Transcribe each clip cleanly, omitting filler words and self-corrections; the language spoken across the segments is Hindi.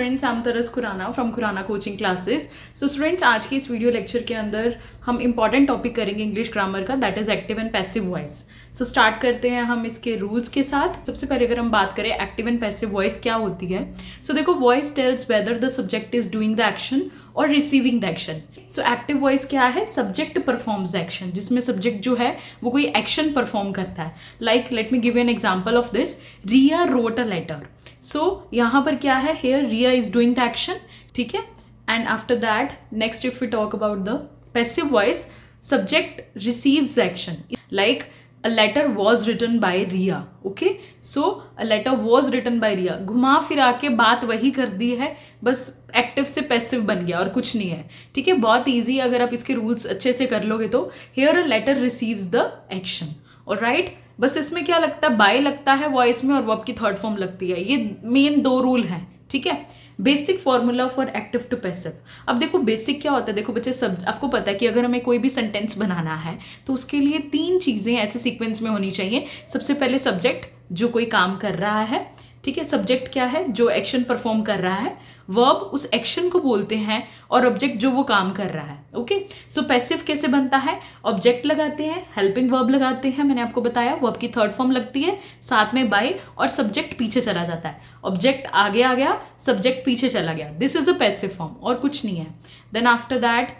Students, I am Taras Khurana from Khurana coaching classes. So students, आज की इस वीडियो लेक्चर के अंदर हम इंपॉर्टेंट टॉपिक करेंगे इंग्लिश ग्रामर का, that is active and passive voice. So start करते हैं हम इसके रूल्स के साथ। सबसे पहले अगर हम बात करें एक्टिव एंड पैसिव वॉइस क्या होती है, सो देखो, voice tells whether the subject is doing the action और receiving the action. So active voice क्या है? सब्जेक्ट परफॉर्म्स एक्शन, जिसमें सब्जेक्ट जो है वो कोई एक्शन परफॉर्म करता है। Like let me give an example of this, Riya wrote a letter. So यहाँ पर क्या है, here Riya is doing the action, ठीक है। And after that next if we talk about the passive voice, subject receives the action, like a letter was written by Riya, okay? So a letter was written by Riya, घुमा फिरा के बात वही कर दी है, बस एक्टिव से पैसिव बन गया और कुछ नहीं है, ठीक है। बहुत ईजी, अगर आप इसके रूल्स अच्छे से कर लोगे तो here a letter receives the action, alright? बस इसमें क्या लगता है, बाय लगता है वॉइस में और वर्ब की थर्ड फॉर्म लगती है। ये मेन दो रूल हैं, ठीक है। Basic formula for active to passive. अब देखो बेसिक क्या होता है, देखो बच्चे, सब आपको पता है कि अगर हमें कोई भी सेंटेंस बनाना है तो उसके लिए तीन चीज़ें ऐसे सीक्वेंस में होनी चाहिए। सबसे पहले सब्जेक्ट जो कोई काम कर रहा है, ठीक है। सब्जेक्ट क्या है? जो एक्शन परफॉर्म कर रहा है। वर्ब उस एक्शन को बोलते हैं और ऑब्जेक्ट जो वो काम कर रहा है, ओके। सो पैसिव कैसे बनता है? ऑब्जेक्ट लगाते हैं, हेल्पिंग वर्ब लगाते हैं, मैंने आपको बताया, वर्ब की थर्ड फॉर्म लगती है, साथ में बाय, और सब्जेक्ट पीछे चला जाता है। ऑब्जेक्ट आगे आ गया, सब्जेक्ट पीछे चला गया, this is a passive form, और कुछ नहीं है। देन आफ्टर दैट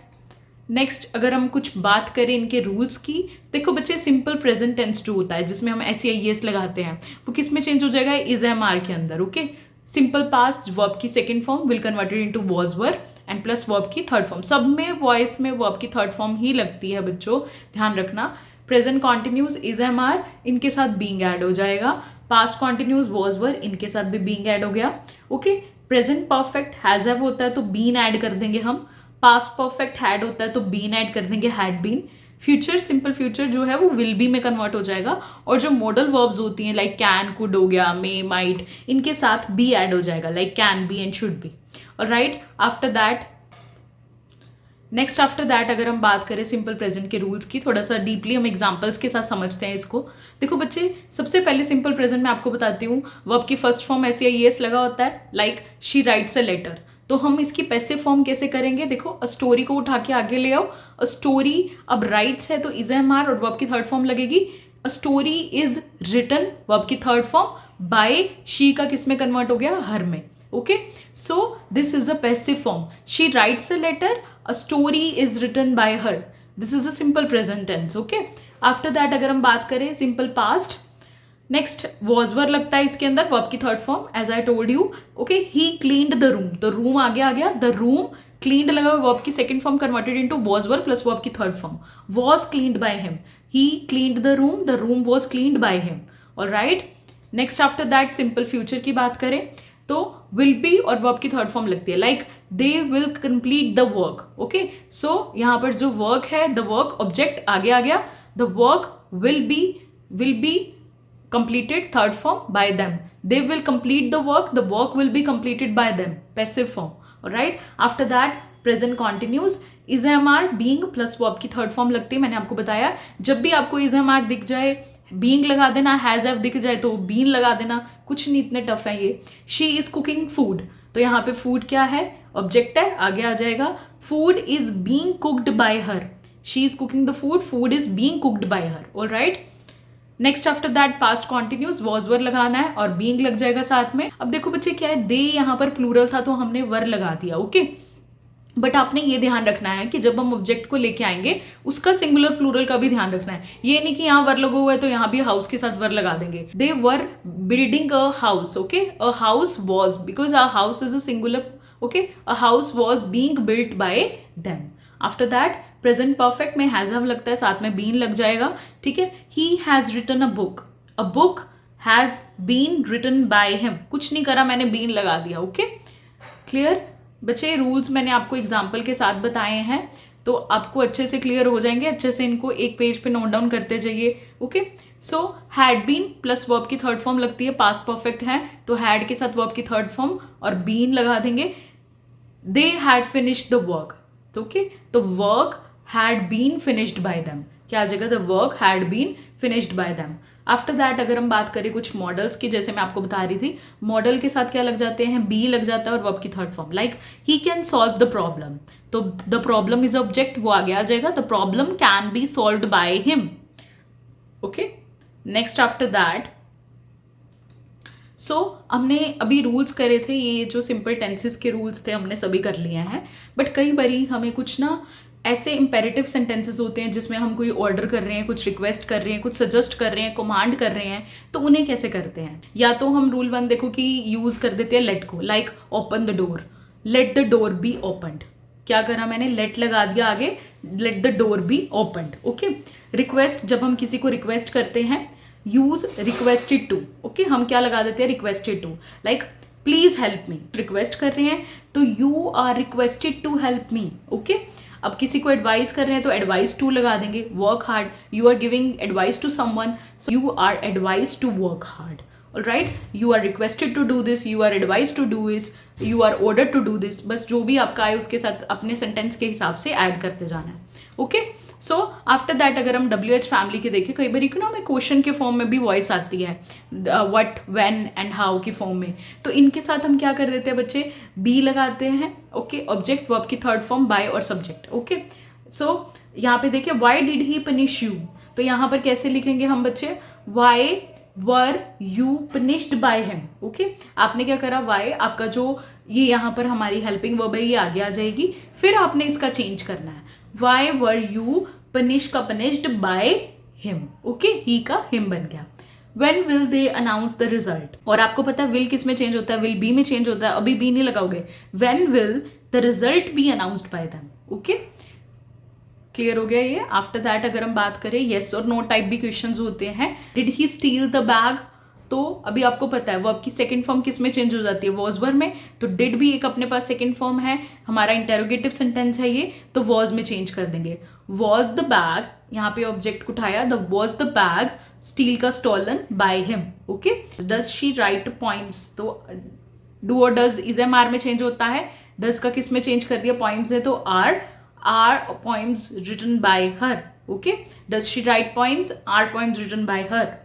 नेक्स्ट अगर हम कुछ बात करें इनके रूल्स की, देखो बच्चे, सिंपल प्रेजेंट टेंस जो होता है जिसमें हम ऐसे एस लगाते हैं, वो किस में चेंज हो जाएगा? इज एम आर के अंदर, ओके। सिंपल पास्ट वर्ब की second form will converted into was were and plus verb की थर्ड फॉर्म। सब में वॉइस में वर्ब की थर्ड फॉर्म ही लगती है बच्चों, ध्यान रखना। Present continuous is am are, इनके साथ बीइंग ऐड हो जाएगा। पास्ट कॉन्टिन्यूस वॉज वर, इनके साथ भी बीइंग ऐड हो गया, okay. Present perfect has have होता है तो बीन ऐड कर देंगे हम। पास्ट परफेक्ट हैड होता है तो बीन ऐड कर देंगे, had been. Future, simple future जो है वो विल बी में कन्वर्ट हो जाएगा, और जो मॉडल वर्ब्स होती हैं लाइक कैन, कुड हो गया, मे, माइट, इनके साथ बी ऐड हो जाएगा, like can be and should be, alright. After that next after that अगर हम बात करें सिंपल प्रेजेंट के रूल्स की, थोड़ा सा डीपली हम एग्जांपल्स के साथ समझते हैं इसको। देखो बच्चे, सबसे पहले सिंपल प्रेजेंट में आपको बताती हूँ, वर्ब की फर्स्ट फॉर्म ऐसे एस लगा होता है, like she writes a letter. तो हम इसकी पैसिव फॉर्म कैसे करेंगे? देखो, अ स्टोरी को उठा के आगे ले आओ, अ स्टोरी, अब राइट्स है तो इज एम आर और वर्ब की थर्ड फॉर्म लगेगी। A story is written, verb की थर्ड फॉर्म, बाय शी का किस में कन्वर्ट हो गया? हर में, okay. So this is a passive form, she writes a letter, a story is written by her, this is a simple present tense, okay. After that अगर हम बात करें simple past, next was were लगता है इसके अंदर, वर्ब की third form, as I told you, okay. He cleaned the room, the room आगे आ गया, द रूम, क्लीन्ड लगा, वर्ब की second form converted into was were plus verb की third form, was cleaned by him, he cleaned the room was cleaned by him, alright. Next after that simple future की बात करें तो विल बी और वर्ब की थर्ड फॉर्म लगती है, like they will complete the work, okay. So यहाँ पर जो वर्क है, द वर्क, ऑब्जेक्ट आगे आ गया, the work will be completed, third form, by them, they will complete the work will be completed by them, passive form, alright. After that present continuous, is mr being plus verb की थर्ड फॉर्म लगती है, मैंने आपको बताया। जब भी आपको is mr दिख जाए, being लगा देना, has have दिख जाए तो being लगा देना, कुछ नहीं इतने टफ है ये। she is cooking food, तो यहाँ पे food क्या है? ऑब्जेक्ट है, आगे आ जाएगा, food is being cooked by her, she is cooking the food is being cooked by her, alright. Next after that past continuous, was were लगाना है और बीइंग लग जाएगा साथ में। अब देखो बच्चे, क्या है, दे यहाँ पर प्लूरल था तो हमने वर लगा दिया, ओके। बट आपने ये ध्यान रखना है कि जब हम ऑब्जेक्ट को लेके आएंगे उसका सिंगुलर प्लूरल का भी ध्यान रखना है। ये नहीं कि यहाँ वर लगा हुआ है तो यहाँ भी हाउस के साथ वर लगा देंगे। They were building a house, okay. A house was, because a house is a singular, okay. A house was being built by them. After that present perfect में हैज हैव लगता है, साथ में बीन लग जाएगा, ठीक है। He has written a book has been written by him, कुछ नहीं करा मैंने, बीन लगा दिया, ओके। क्लियर बच्चे? रूल्स मैंने आपको एग्जाम्पल के साथ बताए हैं तो आपको अच्छे से क्लियर हो जाएंगे। अच्छे से इनको एक पेज पे नोट डाउन करते जाइए, okay. So had been plus verb की थर्ड फॉर्म लगती है, पास्ट परफेक्ट है तो हैड के साथ वर्ब की थर्ड फॉर्म और बीन लगा देंगे। They had finished the work, okay. तो work had been finished by them, क्या आ जाएगा? The work had been finished by them. After that अगर हम बात करें कुछ मॉडल्स की, जैसे मैं आपको बता रही थी, मॉडल के साथ क्या लग जाते हैं, बी लग जाता है और वर्ब की third form, like he can solve the problem, तो द प्रॉब्लम इज ऑब्जेक्ट, वो आगे आ जाएगा, the problem can be solved by him. Okay, next after that, so हमने अभी रूल्स करे थे, ये जो सिंपल टेंसेस के रूल्स थे हमने सभी कर लिए हैं. बट कई बारी हमें कुछ ना ऐसे इंपेरेटिव सेंटेंसेस होते हैं जिसमें हम कोई ऑर्डर कर रहे हैं, कुछ रिक्वेस्ट कर रहे हैं, कुछ सजेस्ट कर रहे हैं, कमांड कर रहे हैं, तो उन्हें कैसे करते हैं. या तो हम रूल 1 देखो कि यूज कर देते हैं लेट को, like open the door, let the door B opened. क्या करा मैंने, लेट लगा दिया आगे, let the door B opened. Okay, request, जब हम किसी को रिक्वेस्ट करते हैं, यूज रिक्वेस्टेड टू. ओके, हम क्या लगा देते हैं, requested to, like please help me. Request कर रहे हैं तो you are requested to help me. Okay, अब किसी को एडवाइस कर रहे हैं तो एडवाइस टू लगा देंगे. Work hard, you are giving advice to someone, so you are advice to work hard. Alright, you are requested to do this, you are advice to do this, you are order to do this. बस जो भी आपका आए उसके साथ अपने सेंटेंस के हिसाब से ऐड करते जाना है. ओके, सो आफ्टर दैट अगर हम WH फैमिली के देखें, कई बार इकोनॉमिक क्वेश्चन के फॉर्म में भी वॉइस आती है, व्हाट, व्हेन एंड हाउ की फॉर्म में, तो इनके साथ हम क्या कर देते हैं बच्चे, बी लगाते हैं. ओके, ऑब्जेक्ट वर्ब की थर्ड फॉर्म बाय और सब्जेक्ट. ओके, सो यहाँ पे देखिए, why did he punish you, तो यहाँ पर कैसे लिखेंगे हम बच्चे, why were you punished bye him. Okay, आपने क्या करा, वाई आपका जो ये यहाँ पर हमारी हेल्पिंग वर्ब है ये आगे आ जाएगी, फिर आपने इसका चेंज करना है, वाई वर यू पनिश का पनिश्ड बाय हिम. ओके, ही का हिम बन गया. When will they announce the result? और आपको पता है विल किस में चेंज होता है, विल बी में चेंज होता है, अभी बी नहीं लगाओगे. When will the result be announced by them? Okay, clear हो गया ये. आफ्टर दैट अगर हम बात करें, येस और नो टाइप भी क्वेश्चंस होते हैं. Did he steel the bag, तो अभी आपको पता है वर्ब की सेकंड फॉर्म किस में चेंज हो जाती है, वॉज वर्ब में, तो डिड भी एक अपने पास सेकंड फॉर्म है, हमारा इंटेरोगेटिव सेंटेंस है ये, तो वॉज में चेंज कर देंगे. वॉज द बैग, यहाँ पे ऑब्जेक्ट उठाया, the was the bag steal का stolen by him. Okay, does she write points, तो डू और डज इज एम आर में चेंज होता है. डज का किस में चेंज कर दिया, पॉइंट्स है तो are points written by her. Okay, does she write points, are points written by her.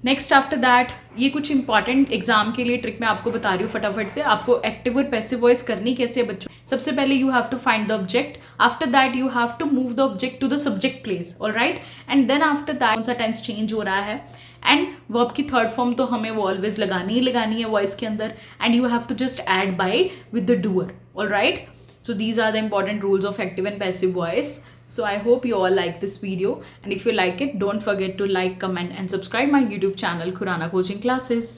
Next after that, ये कुछ इंपॉर्टेंट एग्जाम के लिए ट्रिक मैं आपको बता रही हूँ फटाफट से. आपको एक्टिव और पैसिव वॉइस करनी कैसे है बच्चों. सबसे पहले you have to find the object, after that you have to move the object to the subject place. Alright, and then after that कौन सा टेंस चेंज हो रहा है, एंड वर्ब की थर्ड फॉर्म तो हमें वो ऑलवेज लगानी ही लगानी है वॉइस के अंदर, and you have to just add by with the doer. Alright, so these are the important rules of active and passive voice. So I hope you all like this video, and if you like it, don't forget to like, comment and subscribe my YouTube channel Khurana Coaching Classes.